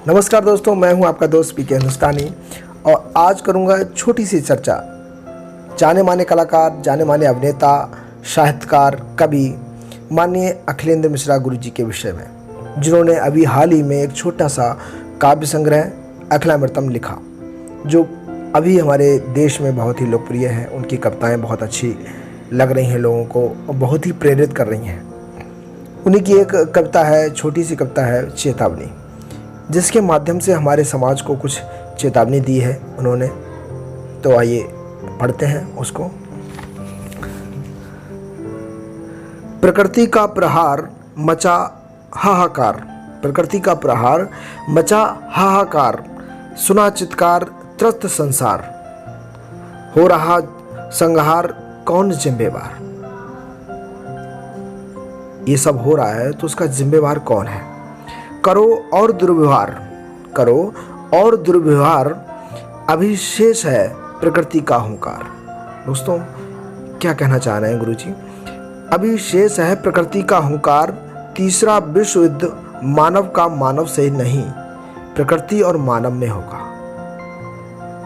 नमस्कार दोस्तों, मैं हूं आपका दोस्त पीके हिंदुस्तानी और आज करूंगा छोटी सी चर्चा जाने माने कलाकार, जाने माने अभिनेता, साहित्यकार, कवि माननीय अखिलेंद्र मिश्रा गुरु जी के विषय में, जिन्होंने अभी हाल ही में एक छोटा सा काव्य संग्रह अखिलामृतम लिखा, जो अभी हमारे देश में बहुत ही लोकप्रिय है। उनकी कविताएं बहुत अच्छी लग रही हैं लोगों को और बहुत ही प्रेरित कर रही हैं। उन्हीं की एक कविता है, छोटी सी कविता है चेतावनी, जिसके माध्यम से हमारे समाज को कुछ चेतावनी दी है उन्होंने। तो आइए पढ़ते हैं उसको। प्रकृति का प्रहार मचा हाहाकार, प्रकृति का प्रहार मचा हाहाकार, सुना चित्कार त्रस्त संसार, हो रहा संहार कौन जिम्मेवार। ये सब हो रहा है तो उसका जिम्मेवार कौन है। करो और दुर्व्यवहार, करो और दुर्व्यवहार, अभिशेष है प्रकृति का हुंकार। दोस्तों, क्या कहना चाह रहे हैं गुरुजी? अभिशेष है प्रकृति का हुंकार, तीसरा विश्व युद्ध मानव का मानव से नहीं, प्रकृति और मानव में होगा,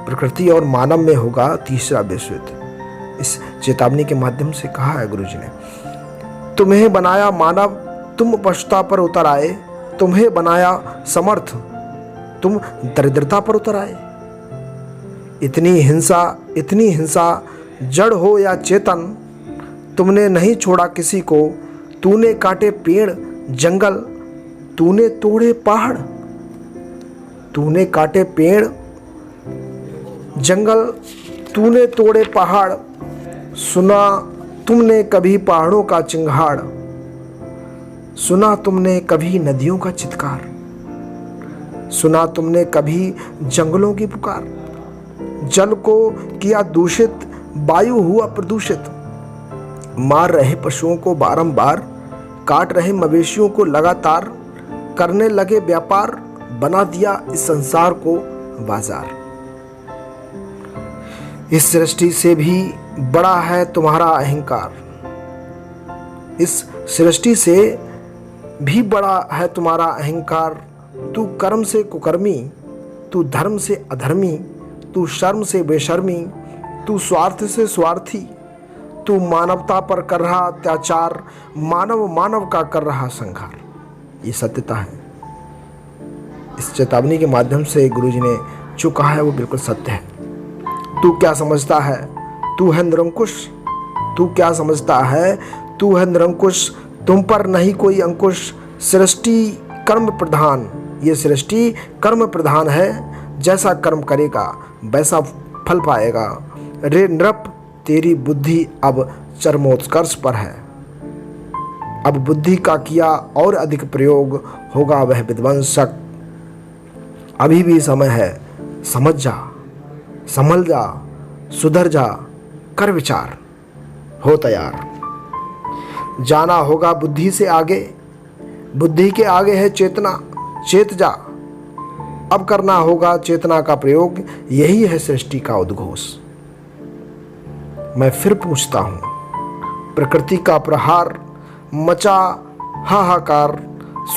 प्रकृति और मानव में होगा तीसरा विश्व युद्ध। इस चेतावनी के माध्यम से कहा है गुरुजी ने, तुम्हें बनाया मानव तुम पशुता पर उतर आए, तुम्हें बनाया समर्थ तुम दरिद्रता पर उतर आए। इतनी हिंसा जड़ हो या चेतन, तुमने नहीं छोड़ा किसी को, तूने काटे पेड़ जंगल, तूने तोड़े पहाड़, तूने काटे पेड़ जंगल, तूने तोड़े पहाड़, सुना तुमने कभी पहाड़ों का चिंगाड़, सुना तुमने कभी नदियों का चित्कार, सुना तुमने कभी जंगलों की पुकार, जल को किया दूषित, वायु हुआ प्रदूषित, मार रहे पशुओं को बारंबार, काट रहे मवेशियों को लगातार, करने लगे व्यापार, बना दिया इस संसार को बाजार। इस सृष्टि से भी बड़ा है तुम्हारा अहंकार, इस सृष्टि से भी बड़ा है तुम्हारा अहंकार। तू कर्म से कुकर्मी, तू धर्म से अधर्मी, तू शर्म से बेशर्मी, तू स्वार्थ से स्वार्थी, तू मानवता पर कर रहा अत्याचार, मानव मानव का कर रहा संहार। ये सत्यता है। इस चेतावनी के माध्यम से गुरुजी ने जो कहा है वो बिल्कुल सत्य है। तू क्या समझता है, तू है निरंकुश, तू क्या समझता है, तू है निरंकुश, तुम पर नहीं कोई अंकुश, सृष्टि कर्म प्रधान, ये सृष्टि कर्म प्रधान है, जैसा कर्म करेगा वैसा फल पाएगा। रे नृप तेरी बुद्धि अब चरमोत्कर्ष पर है, अब बुद्धि का किया और अधिक प्रयोग होगा वह विध्वंसक। अभी भी समय है, समझ जा, संभल जा, सुधर जा, कर विचार, हो तैयार। जाना होगा बुद्धि से आगे, बुद्धि के आगे है चेतना, चेत जा। अब करना होगा चेतना का प्रयोग, यही है सृष्टि का उद्घोष। मैं फिर पूछता हूं, प्रकृति का प्रहार मचा हाहाकार,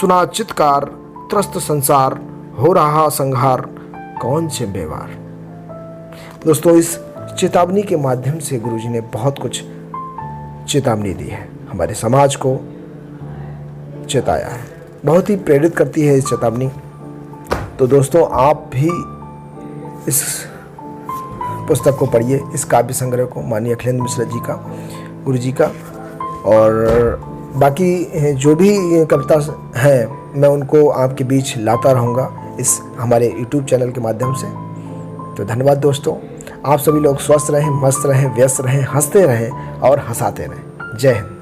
सुना चित्कार त्रस्त संसार, हो रहा संहार कौन जिम्मेवार। दोस्तों, इस चेतावनी के माध्यम से गुरुजी ने बहुत कुछ चेतावनी दी है, हमारे समाज को चेताया है। बहुत ही प्रेरित करती है इस चेतावनी। तो दोस्तों, आप भी इस पुस्तक को पढ़िए, इस काव्य संग्रह को, माननीय अखिलेंद्र मिश्रा जी का, गुरु जी का। और बाकी जो भी कविता हैं मैं उनको आपके बीच लाता रहूँगा इस हमारे YouTube चैनल के माध्यम से। तो धन्यवाद दोस्तों। आप सभी लोग स्वस्थ रहें, मस्त रहें, व्यस्त रहें, हंसते रहें और हंसाते रहें। जय हिंद।